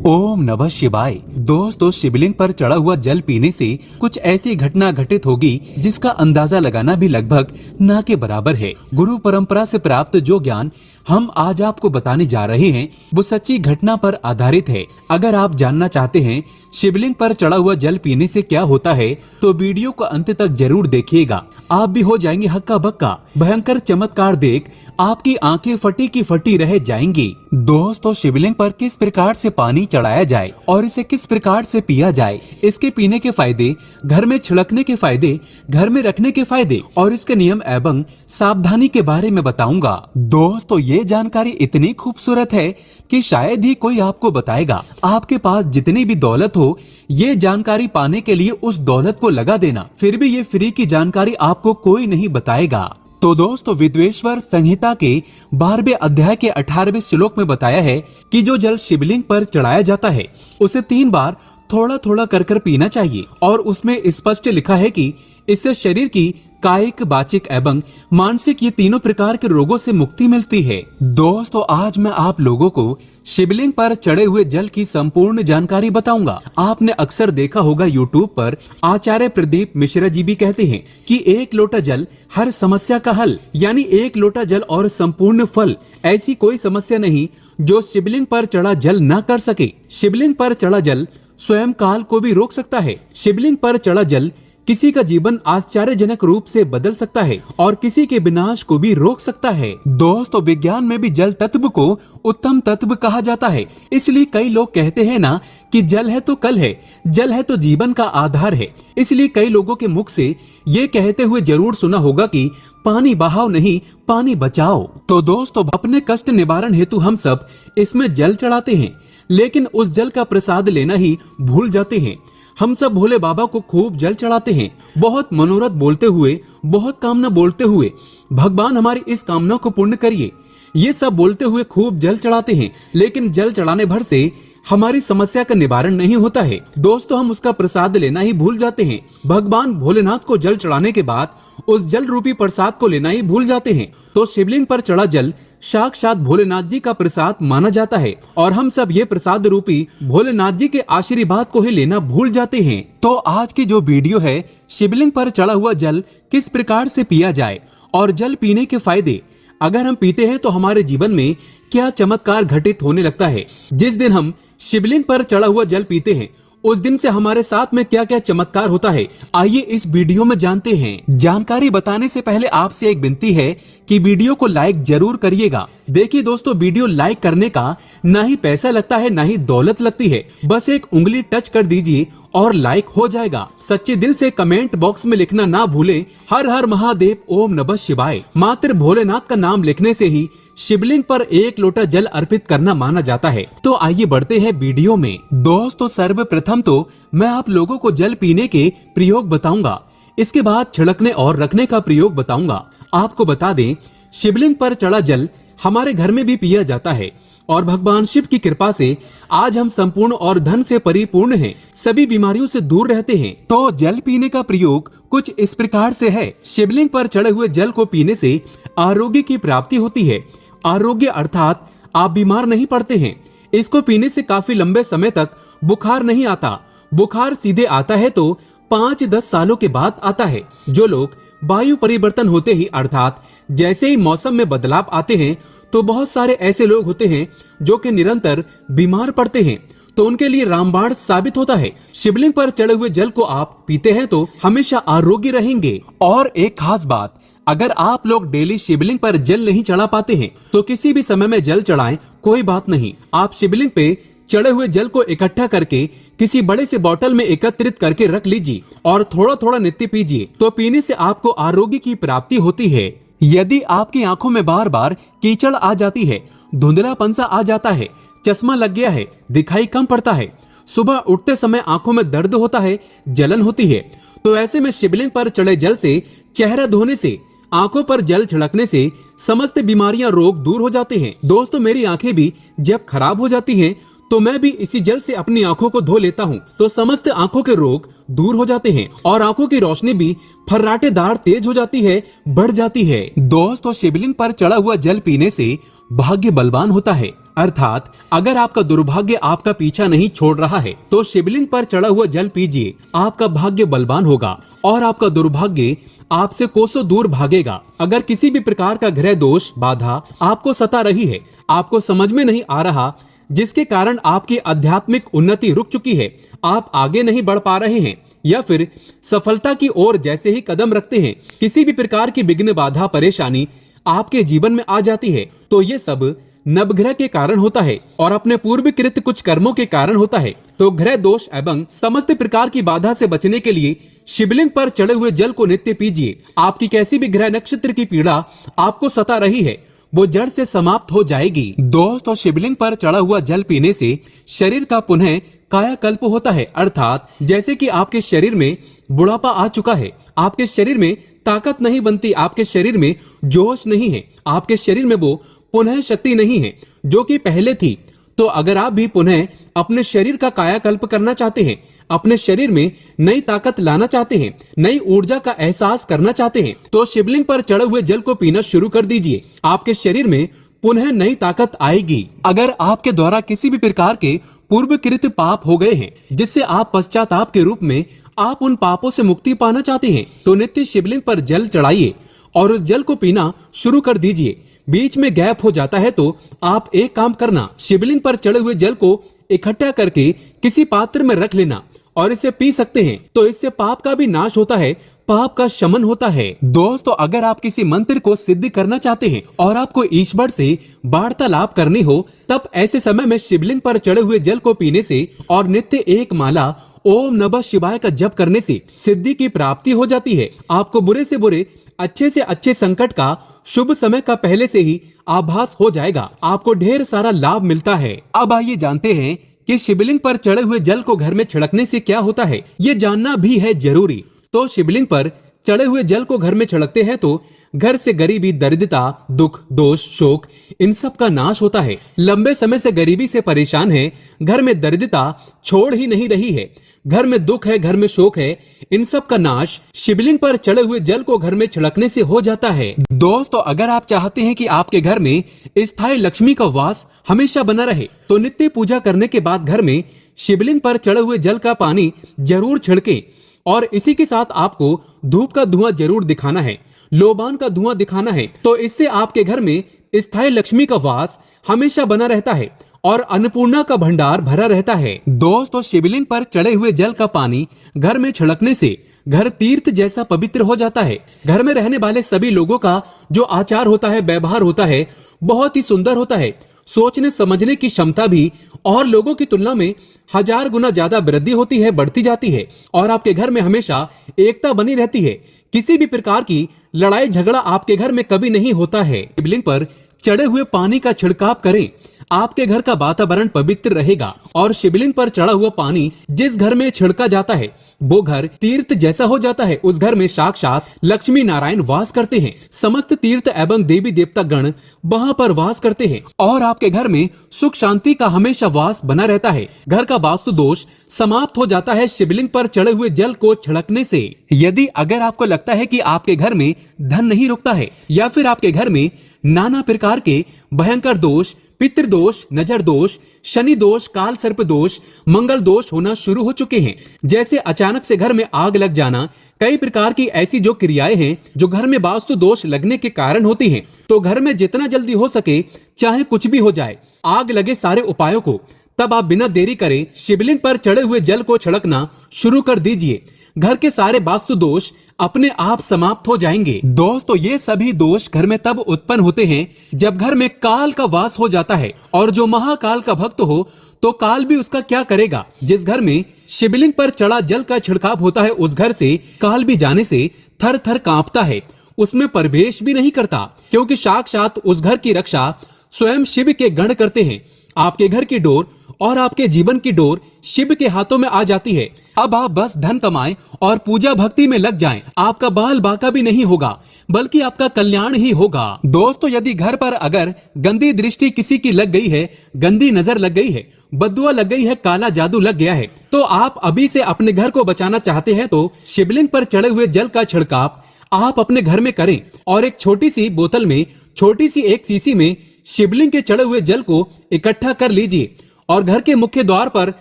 ओम नमः शिवाय। दोस्तों, शिवलिंग पर चढ़ा हुआ जल पीने से कुछ ऐसी घटना घटित होगी जिसका अंदाजा लगाना भी लगभग ना के बराबर है। गुरु परंपरा से प्राप्त जो ज्ञान हम आज आपको बताने जा रहे हैं वो सच्ची घटना पर आधारित है। अगर आप जानना चाहते हैं शिवलिंग पर चढ़ा हुआ जल पीने से क्या होता है तो वीडियो को अंत तक जरूर देखिएगा। आप भी हो जाएंगे हक्का बक्का। भयंकर चमत्कार देख आपकी आंखें फटी की फटी रह जाएंगी। दोस्तों, शिवलिंग पर किस प्रकार से पानी चढ़ाया जाए और इसे किस प्रकार से पिया जाए, इसके पीने के फायदे, घर में छिड़कने के फायदे, घर में रखने के फायदे और इसके नियम एवं सावधानी के बारे में बताऊंगा। दोस्तों, ये जानकारी इतनी खूबसूरत है कि शायद ही कोई आपको बताएगा। आपके पास जितनी भी दौलत हो, ये जानकारी पाने के लिए उस दौलत को लगा देना, फिर भी ये फ्री की जानकारी आपको कोई नहीं बताएगा। तो दोस्तों, विद्वेश्वर संहिता के 12वें अध्याय के 18वें श्लोक में बताया है कि जो जल शिवलिंग पर चढ़ाया जाता है उसे 3 बार थोड़ा थोड़ा कर पीना चाहिए और उसमें स्पष्ट लिखा है कि इससे शरीर की कायिक, वाचिक एवं मानसिक ये तीनों प्रकार के रोगों से मुक्ति मिलती है। दोस्तों, आज मैं आप लोगों को शिवलिंग पर चढ़े हुए जल की संपूर्ण जानकारी बताऊंगा। आपने अक्सर देखा होगा YouTube पर आचार्य प्रदीप मिश्रा जी भी कहते हैं कि 1 लोटा जल हर समस्या का हल, यानी 1 लोटा जल और संपूर्ण फल। ऐसी कोई समस्या नहीं जो शिवलिंग पर चढ़ा जल न कर सके। शिवलिंग पर चढ़ा जल स्वयं काल को भी रोक सकता है। शिवलिंग पर चढ़ा जल किसी का जीवन आश्चर्यजनक रूप से बदल सकता है और किसी के विनाश को भी रोक सकता है। दोस्तों, विज्ञान में भी जल तत्व को उत्तम तत्व कहा जाता है। इसलिए कई लोग कहते हैं ना कि जल है तो कल है, जल है तो जीवन का आधार है। इसलिए कई लोगों के मुख से ये कहते हुए जरूर सुना होगा कि पानी बहाओ नहीं, पानी बचाओ। तो दोस्तों, अपने कष्ट निवारण हेतु हम सब इसमें जल चढ़ाते हैं, लेकिन उस जल का प्रसाद लेना ही भूल जाते हैं। हम सब भोले बाबा को खूब जल चढ़ाते हैं, बहुत मनोरथ बोलते हुए, बहुत कामना बोलते हुए, भगवान हमारी इस कामना को पूर्ण करिए, ये सब बोलते हुए खूब जल चढ़ाते हैं। लेकिन जल चढ़ाने भर से हमारी समस्या का निवारण नहीं होता है। दोस्तों, हम उसका प्रसाद लेना ही भूल जाते हैं। भगवान भोलेनाथ को जल चढ़ाने के बाद उस जल रूपी प्रसाद को लेना ही भूल जाते हैं। तो शिवलिंग पर चढ़ा जल साक्षात भोलेनाथ जी का प्रसाद माना जाता है और हम सब ये प्रसाद रूपी भोलेनाथ जी के आशीर्वाद को ही लेना भूल जाते हैं। तो आज की जो वीडियो है, शिवलिंग पर चढ़ा हुआ जल किस प्रकार से पिया जाए और जल पीने के फायदे, अगर हम पीते हैं तो हमारे जीवन में क्या चमत्कार घटित होने लगता है। जिस दिन हम शिवलिंग पर चढ़ा हुआ जल पीते हैं उस दिन से हमारे साथ में क्या क्या चमत्कार होता है, आइए इस वीडियो में जानते हैं। जानकारी बताने से पहले आपसे एक विनती है कि वीडियो को लाइक जरूर करिएगा। देखिए दोस्तों, वीडियो लाइक करने का ना ही पैसा लगता है ना ही दौलत लगती है, बस एक उंगली टच कर दीजिए और लाइक हो जाएगा। सच्चे दिल से कमेंट बॉक्स में लिखना ना भूले, हर हर महादेव, ओम नमः शिवाय। मात्र भोलेनाथ का नाम लिखने से ही शिवलिंग पर 1 लोटा जल अर्पित करना माना जाता है। तो आइए बढ़ते हैं वीडियो में। दोस्तों, सर्वप्रथम तो मैं आप लोगों को जल पीने के प्रयोग बताऊंगा, इसके बाद छिड़कने और रखने का प्रयोग बताऊंगा। आपको बता दें, शिवलिंग पर चढ़ा जल हमारे घर में भी पिया जाता है और भगवान शिव की कृपा से आज हम संपूर्ण और धन से परिपूर्ण हैं, सभी बीमारियों से दूर रहते हैं। तो जल पीने का प्रयोग कुछ इस प्रकार से है। शिवलिंग पर चढ़े हुए जल को पीने से आरोग्य की प्राप्ति होती है। आरोग्य अर्थात आप बीमार नहीं पड़ते हैं। इसको पीने से काफी लंबे समय तक बुखार नहीं आता। बुखार सीधे आता है तो 5-10 सालों के बाद आता है। जो लोग वायु परिवर्तन होते ही अर्थात जैसे ही मौसम में बदलाव आते हैं तो बहुत सारे ऐसे लोग होते हैं जो कि निरंतर बीमार पड़ते हैं, तो उनके लिए रामबाण साबित होता है। शिवलिंग पर चढ़े हुए जल को आप पीते हैं तो हमेशा आरोग्य रहेंगे। और एक खास बात, अगर आप लोग डेली शिवलिंग पर जल नहीं चढ़ा पाते हैं तो किसी भी समय में जल चढ़ाएं, कोई बात नहीं। आप शिवलिंग पे चढ़े हुए जल को इकट्ठा करके किसी बड़े से बोतल में एकत्रित करके रख लीजिए और थोड़ा थोड़ा नित्य पीजिए। तो पीने से आपको आरोग्य की प्राप्ति होती है। यदि आपकी आंखों में बार बार कीचड़ आ जाती है, धुंधलापन सा आ जाता है, चश्मा लग गया है, दिखाई कम पड़ता है, सुबह उठते समय आंखों में दर्द होता है, जलन होती है, तो ऐसे में शिवलिंग पर चढ़े जल से चेहरा धोने से, आंखों पर जल छिड़कने से समस्त बीमारियां, रोग दूर हो जाते हैं। दोस्तों, मेरी आंखें भी जब खराब हो जाती हैं तो मैं भी इसी जल से अपनी आंखों को धो लेता हूँ, तो समस्त आंखों के रोग दूर हो जाते हैं और आंखों की रोशनी भी फर्राटेदार तेज हो जाती है, बढ़ जाती है। दोस्तों, शिवलिंग पर चढ़ा हुआ जल पीने से भाग्य बलवान होता है, अर्थात अगर आपका दुर्भाग्य आपका पीछा नहीं छोड़ रहा है तो शिवलिंग पर चढ़ा हुआ जल पीजिए। आपका भाग्य बलवान होगा और आपका दुर्भाग्य आपसे कोसों दूर भागेगा। अगर किसी भी प्रकार का ग्रह दोष बाधा आपको सता रही है, आपको समझ में नहीं आ रहा, जिसके कारण आपकी आध्यात्मिक उन्नति रुक चुकी है, आप आगे नहीं बढ़ पा रहे हैं या फिर सफलता की ओर जैसे ही कदम रखते हैं किसी भी प्रकार की विघ्न बाधा परेशानी आपके जीवन में आ जाती है, तो ये सब नवग्रह के कारण होता है और अपने पूर्वकृत कुछ कर्मों के कारण होता है। तो ग्रह दोष एवं समस्त प्रकार की बाधा से बचने के लिए शिवलिंग पर चढ़े हुए जल को नित्य पीजिए। आपकी कैसी भी ग्रह नक्षत्र की पीड़ा आपको सता रही है वो जड़ से समाप्त हो जाएगी। दोस्तों, शिवलिंग पर चढ़ा हुआ जल पीने से शरीर का पुनः कायाकल्प होता है, अर्थात जैसे कि आपके शरीर में बुढ़ापा आ चुका है, आपके शरीर में ताकत नहीं बनती, आपके शरीर में जोश नहीं है, आपके शरीर में वो पुनः शक्ति नहीं है जो कि पहले थी। तो अगर आप भी पुनः अपने शरीर का कायाकल्प करना चाहते हैं, अपने शरीर में नई ताकत लाना चाहते हैं, नई ऊर्जा का एहसास करना चाहते हैं, तो शिवलिंग पर चढ़े हुए जल को पीना शुरू कर दीजिए। आपके शरीर में पुनः नई ताकत आएगी। अगर आपके द्वारा किसी भी प्रकार के पूर्वकृत पाप हो गए हैं जिससे आप पश्चाताप के रूप में आप उन पापों से मुक्ति पाना चाहते हैं, तो नित्य शिवलिंग पर जल चढ़ाइए और उस जल को पीना शुरू कर दीजिए। बीच में गैप हो जाता है तो आप एक काम करना, शिवलिंग पर चढ़े हुए जल को इकट्ठा करके किसी पात्र में रख लेना और इसे पी सकते हैं। तो इससे पाप का भी नाश होता है, पाप का शमन होता है। दोस्तों, अगर आप किसी मंत्र को सिद्ध करना चाहते हैं और आपको ईश्वर से वार्तालाप करनी हो, तब ऐसे समय में शिवलिंग पर चढ़े हुए जल को पीने से और नित्य एक माला ओम नमः शिवाय का जप करने से सिद्धि की प्राप्ति हो जाती है। आपको बुरे से बुरे, अच्छे से अच्छे संकट का शुभ समय का पहले से ही आभास हो जाएगा। आपको ढेर सारा लाभ मिलता है। अब आइए जानते हैं कि शिवलिंग पर चढ़े हुए जल को घर में छिड़कने से क्या होता है। ये जानना भी है जरूरी। तो शिवलिंग पर चढ़े हुए जल को घर में छिड़कते हैं तो घर से गरीबी, दरिद्रता, दुख, दोष, शोक, इन सब का नाश होता है। लंबे समय से गरीबी से परेशान है, घर में दरिद्रता छोड़ ही नहीं रही है, घर में दुख है, घर में शोक है, इन सब का नाश शिवलिंग पर चढ़े हुए जल को घर में छिड़कने से हो जाता है। दोस्तों, अगर आप चाहते हैं कि आपके घर में स्थायी लक्ष्मी का वास हमेशा बना रहे, तो नित्य पूजा करने के बाद घर में शिवलिंग पर चढ़े हुए जल का पानी जरूर छिड़कें और इसी के साथ आपको धूप का धुआं जरूर दिखाना है, लोबान का धुआं दिखाना है। तो इससे आपके घर में स्थायी लक्ष्मी का वास हमेशा बना रहता है और अन्नपूर्णा का भंडार भरा रहता है। दोस्तों, शिवलिंग पर चढ़े हुए जल का पानी घर में छिड़कने से घर तीर्थ जैसा पवित्र हो जाता है। घर में रहने वाले सभी लोगों का जो आचार होता है, व्यवहार होता है, बहुत ही सुंदर होता है। सोचने समझने की क्षमता भी और लोगों की तुलना में 1000 गुना ज्यादा वृद्धि होती है, बढ़ती जाती है और आपके घर में हमेशा एकता बनी रहती है। किसी भी प्रकार की लड़ाई झगड़ा आपके घर में कभी नहीं होता है। शिवलिंग पर चढ़े हुए पानी का छिड़काव करें, आपके घर का वातावरण पवित्र रहेगा और शिवलिंग पर चढ़ा हुआ पानी जिस घर में छिड़का जाता है वो घर तीर्थ जैसा हो जाता है। उस घर में साक्षात लक्ष्मी नारायण वास करते हैं। समस्त तीर्थ एवं देवी देवता गण वहां पर वास करते हैं और आपके घर में सुख शांति का हमेशा वास बना रहता है। घर का वास्तु दोष समाप्त हो जाता है शिवलिंग पर चढ़े हुए जल को छिड़कने से। यदि अगर आपको लगता है कि आपके घर में धन नहीं रुकता है या फिर आपके घर में नाना प्रकार के भयंकर दोष, पितृदोष, नजर दोष, शनि दोष, काल सर्प दोष, मंगल दोष होना शुरू हो चुके हैं, जैसे अचानक से घर में आग लग जाना, कई प्रकार की ऐसी जो क्रियाएं हैं जो घर में वास्तु दोष लगने के कारण होती हैं, तो घर में जितना जल्दी हो सके, चाहे कुछ भी हो जाए, आग लगे सारे उपायों को, तब आप बिना देरी करे शिवलिंग पर चढ़े हुए जल को छिड़कना शुरू कर दीजिए। घर के सारे वास्तु दोष अपने आप समाप्त हो जाएंगे। दोस्तों, ये सभी दोष घर में तब उत्पन्न होते हैं जब घर में काल का वास हो जाता है और जो महाकाल का भक्त हो तो काल भी उसका क्या करेगा। जिस घर में शिवलिंग पर चढ़ा जल का छिड़काव होता है उस घर से काल भी जाने से थर थर कांपता है, उसमें प्रवेश भी नहीं करता, क्योंकि साक्षात उस घर की रक्षा स्वयं शिव के गण करते हैं। आपके घर की डोर और आपके जीवन की डोर शिव के हाथों में आ जाती है। अब आप बस धन कमाएं और पूजा भक्ति में लग जाएं। आपका बाल बाका भी नहीं होगा, बल्कि आपका कल्याण ही होगा। दोस्तों, यदि घर पर अगर गंदी दृष्टि किसी की लग गई है, गंदी नजर लग गई है, बद्दुआ लग गई है, काला जादू लग गया है, तो आप अभी से अपने घर को बचाना चाहते हैं तो शिवलिंग पर चढ़े हुए जल का छिड़काव आप अपने घर में करें और एक छोटी सी बोतल में, छोटी सी एक शीशी में शिवलिंग के चढ़े हुए जल को इकट्ठा कर लीजिए और घर के मुख्य द्वार पर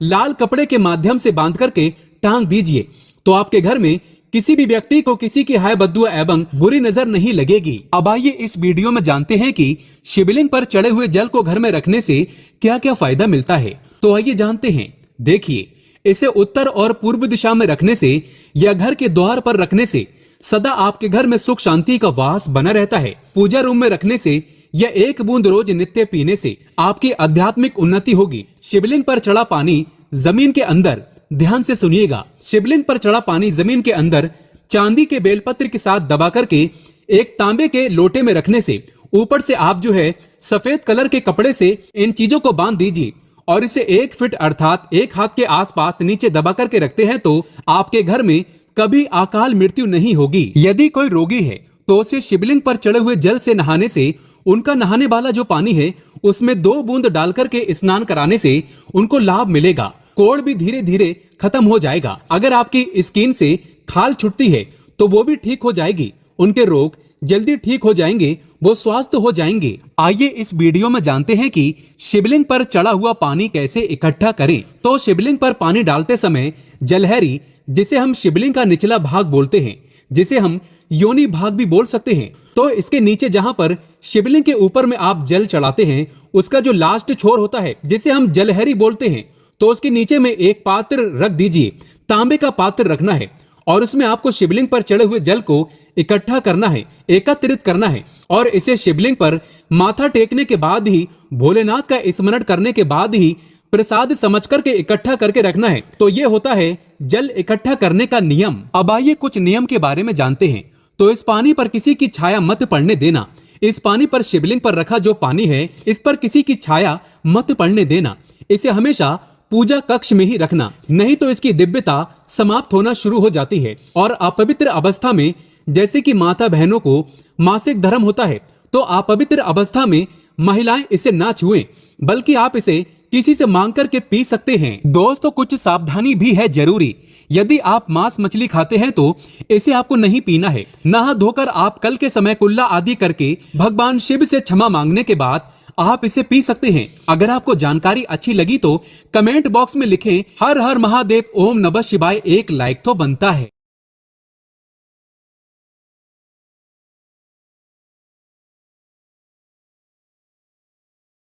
लाल कपड़े के माध्यम से बांध करके टांग दीजिए। तो आपके घर में किसी भी व्यक्ति को किसी की हाय बद्दुआ एवं बुरी नजर नहीं लगेगी। अब आइए इस वीडियो में जानते हैं कि शिवलिंग पर चढ़े हुए जल को घर में रखने से क्या क्या फायदा मिलता है। तो आइए जानते हैं। देखिए, इसे उत्तर और पूर्व दिशा में रखने से या घर के द्वार पर रखने से सदा आपके घर में सुख शांति का वास बना रहता है। पूजा रूम में रखने से या एक बूंद रोज नित्य पीने से आपकी आध्यात्मिक उन्नति होगी। शिवलिंग पर चढ़ा पानी जमीन के अंदर, ध्यान से सुनिएगा, शिवलिंग पर चढ़ा पानी जमीन के अंदर चांदी के बेलपत्र के साथ दबा करके एक तांबे के लोटे में रखने से ऊपर से आप जो है सफेद कलर के कपड़े से इन चीजों को बांध दीजिए और इसे 1 फीट अर्थात 1 हाथ के आसपास नीचे दबा करके रखते हैं तो आपके घर में कभी अकाल मृत्यु नहीं होगी। यदि कोई रोगी है तो उसे शिवलिंग पर चढ़े हुए जल से नहाने से उनका नहाने वाला जो पानी है उसमें 2 बूंद डालकर के स्नान कराने से उनको लाभ मिलेगा। कोढ़ भी धीरे धीरे खत्म हो जाएगा। अगर आपकी स्किन से खाल छुटती है तो वो भी ठीक हो जाएगी। उनके रोग जल्दी ठीक हो जाएंगे, वो स्वस्थ हो जाएंगे। आइए इस वीडियो में जानते हैं कि शिवलिंग पर चढ़ा हुआ पानी कैसे इकट्ठा करें। तो शिवलिंग पर पानी डालते समय जलहरी, जिसे हम शिवलिंग का निचला भाग बोलते हैं, जिसे हम योनि भाग भी बोल सकते हैं, तो इसके नीचे जहां पर शिवलिंग के ऊपर में आप जल चढ़ाते हैं उसका जो लास्ट छोर होता है जिसे हम जलहरी बोलते हैं, तो उसके नीचे में एक पात्र रख दीजिए। तांबे का पात्र रखना है और उसमें आपको शिवलिंग पर चढ़े हुए जल को इकट्ठा करना है, एकत्रित करना है और इसे शिवलिंग पर माथा टेकने के बाद ही, भोलेनाथ का स्मरण करने के बाद ही प्रसाद समझ करके इकट्ठा करके रखना है। तो ये होता है जल इकट्ठा करने का नियम। अब आइए कुछ नियम के बारे में जानते हैं। तो इस पानी पर किसी की छाया मत पड़ने देना। इस पानी पर, शिवलिंग पर रखा जो पानी है, इस पर किसी की छाया मत पड़ने देना। इसे हमेशा पूजा कक्ष में ही रखना, नहीं तो इसकी दिव्यता समाप्त होना शुरू हो जाती है और अपवित्र अवस्था में, जैसे कि माता बहनों को मासिक धर्म होता है, तो अपवित्र अवस्था में महिलाएं इसे ना छुएं, बल्कि आप इसे किसी से मांग करके पी सकते हैं। दोस्तों, कुछ सावधानी भी है जरूरी। यदि आप मांस मछली खाते हैं तो इसे आपको नहीं पीना है। नहा धोकर आप कल के समय कुल्ला आदि करके भगवान शिव से क्षमा मांगने के बाद आप इसे पी सकते हैं। अगर आपको जानकारी अच्छी लगी तो कमेंट बॉक्स में लिखें हर हर महादेव, ओम नमः शिवाय, एक लाइक तो बनता है।